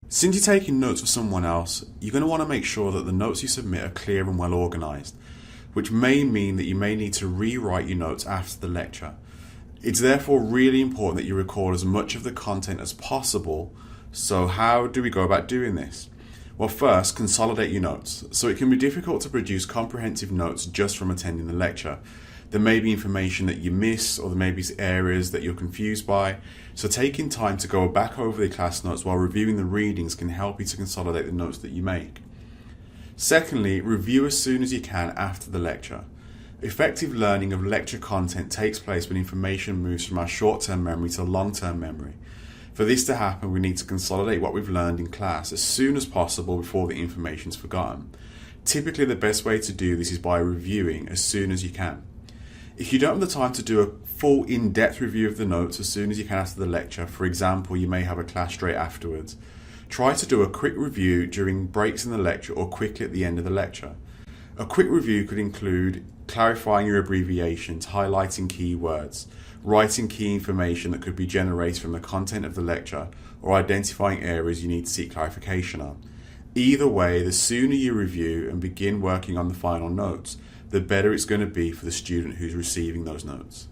Since you're taking notes for someone else, you're going to want to make sure that the notes you submit are clear and well organised, which may mean that you may need to rewrite your notes after the lecture. It's therefore really important that you record as much of the content as possible. So how do we go about doing this? Well, first, consolidate your notes. So it can be difficult to produce comprehensive notes just from attending the lecture. There may be information that you miss, or there may be areas that you're confused by. So taking time to go back over the class notes while reviewing the readings can help you to consolidate the notes that you make. Secondly, review as soon as you can after the lecture. Effective learning of lecture content takes place when information moves from our short-term memory to long-term memory. For this to happen, we need to consolidate what we've learned in class as soon as possible before the information is forgotten. Typically, the best way to do this is by reviewing as soon as you can. If you don't have the time to do a full in-depth review of the notes as soon as you can after the lecture, for example, you may have a class straight afterwards, try to do a quick review during breaks in the lecture or quickly at the end of the lecture. A quick review could include clarifying your abbreviations, highlighting key words, writing key information that could be generated from the content of the lecture, or identifying areas you need to seek clarification on. Either way, the sooner you review and begin working on the final notes, the better it's going to be for the student who's receiving those notes.